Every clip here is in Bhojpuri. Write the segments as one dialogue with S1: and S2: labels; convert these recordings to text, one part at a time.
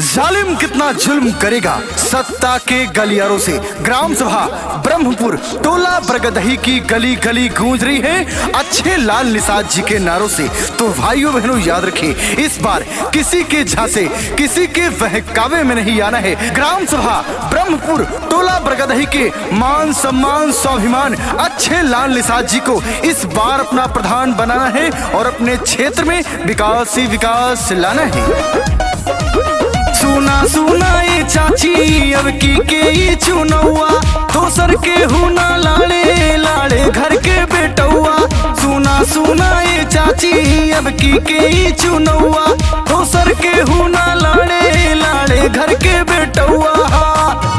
S1: जालिम कितना जुल्म करेगा सत्ता के गलियारों से। ग्राम सभा ब्रह्मपुर टोला बरगदही की गली गली गूंज रही है अच्छे लाल निषाद जी के नारों से। तो भाइयों बहनों याद रखें, इस बार किसी के झांसे किसी के बहकावे में नहीं आना है। ग्राम सभा ब्रह्मपुर टोला बरगदही के मान सम्मान स्वाभिमान अच्छे लाल निषाद जी को इस बार अपना प्रधान बनाना है और अपने क्षेत्र में विकास ही विकास लाना है। सुना सुना ये चाची अब की के चुनौआ दोसर के हुना लाड़े लाड़े घर के बेटौआ। सुना सुना ये चाची अब की के चुनौआ दोसर के हुना लाड़े लाड़े घर के बेटौआ।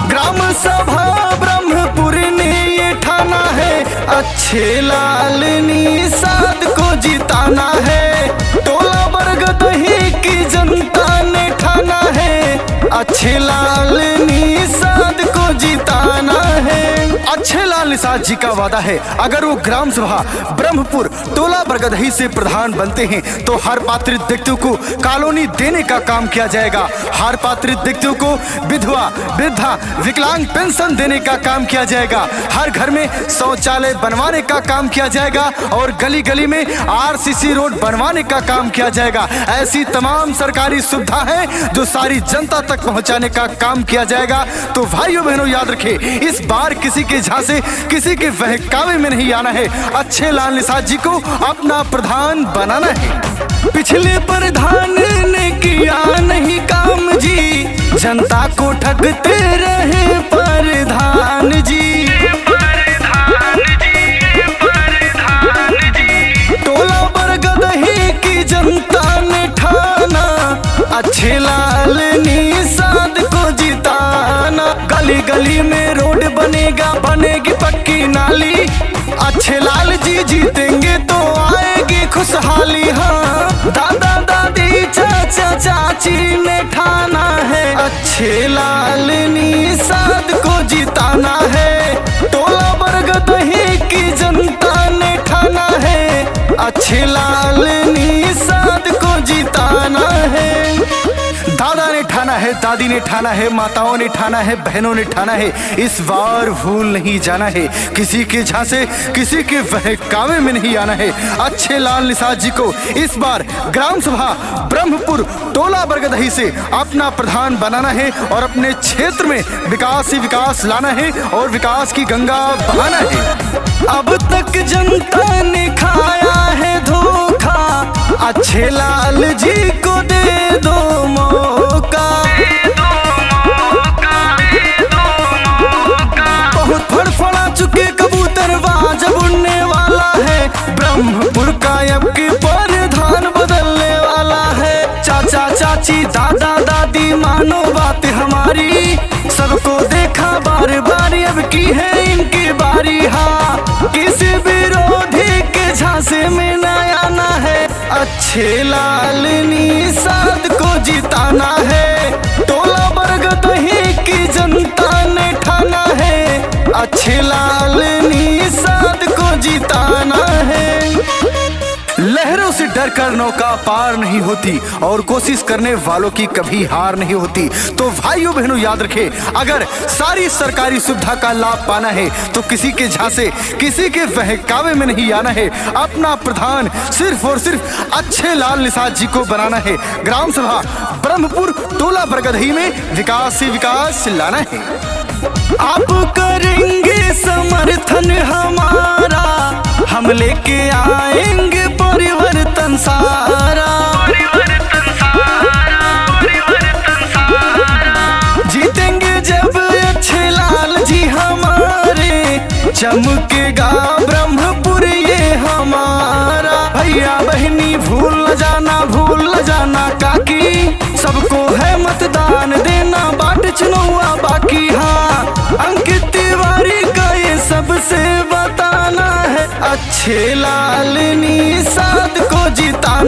S1: ग्राम सभा ब्रह्मपुर ने ये ठाना है अच्छे लाल निषाद को जिताना है। टोला बरगदही की जनता ने ठाना है अच्छे लाल निषाद को जिताना है। अच्छे लाल निषाद जी का वादा है अगर वो ग्राम सभा ब्रह्मपुर टोला बरगदही से प्रधान बनते हैं तो हर पात्रित व्यक्ति को कॉलोनी देने का काम किया जाएगा। हर पात्रित व्यक्तियों को विधवा वृद्धा विकलांग पेंशन देने का काम किया जाएगा। हर घर में शौचालय बनवाने का काम किया जाएगा और गली गली में आरसीसी रोड बनवाने का काम किया जाएगा। ऐसी तमाम सरकारी सुविधा है जो सारी जनता तक पहुंचाने का काम किया जाएगा। तो भाइयों बहनों याद रखें, इस बार किसी के झांसे किसी के बहकावे में नहीं आना है। अच्छे लाल निषाद जी को अपना प्रधान बनाना है। पिछले प्रधान ने किया नहीं काम जी जनता को ठगते रहे प्रधान जी। टोला बरगदही की जनता ने ठाना अच्छे लाल निषाद को जिताना। गली गली में रोड बनेगा बनेगी पक्की नाली अच्छे लाल जी जीतेंगे तो आएगी खुशहाली। हाँ दादा दादी चाचा चाची ने ठाना है अच्छे लाल निषाद को जिताना है। टोला बरगदही की जनता ने ठाना है अच्छे लाल निषाद को जिताना है। दादा ने ठाना है, दादी ने ठाना है, माताओं ने ठाना है, बहनों ने ठाना है। इस बार भूल नहीं जाना है, किसी के झांसे किसी के बहकावे में नहीं आना है। अच्छे लाल निषाद जी को इस बार ग्राम सभा ब्रह्मपुर टोला बरगदही से अपना प्रधान बनाना है और अपने क्षेत्र में विकास ही विकास लाना है और विकास की गंगा बहाना है। अब तक जनता ने खाया है धोखा अच्छे लाल जी को दे दो मौका। बहुत फड़फड़ा चुके कबूतर जब उड़ने वाला है ब्रह्मपुर का अब की प्रधान बदलने वाला है। चाचा चाची दादा दादी मानो बात हमारी सबको देखा बार बार अब की है इनकी बारी। हाँ किसी विरोधी के झांसे में न आना है अच्छे लाल निषाद को जिताना है। टोला बरगदही की जनता ने ठाना है अच्छे लाल निषाद को जिताना है। लहरों से डरकर नौका पार नहीं होती और कोशिश करने वालों की कभी हार नहीं होती। तो भाइयों बहनों याद रखें, अगर सारी सरकारी सुविधा का लाभ पाना है तो किसी के झांसे किसी के बहकावे में नहीं आना है। अपना प्रधान सिर्फ और सिर्फ अच्छे लाल निषाद जी को बनाना है। ग्राम सभा ब्रह्मपुर टोला बरगदही में विकास ही विकास लाना है। आप करेंगे समर्थन हमारा हम लेके आएंगे परिवर्तन सारा। जीतेंगे जब अच्छे लाल जी हमारे चमकेगा ब्रह्मपुर ये हमारा। भैया बहनी भूल न जाना काकी सबको है मतदान देना बाट चुनौआ बाकी। हाँ अंकित तिवारी का ये सबसे बताना है अच्छे लाल निषाद को जिताना।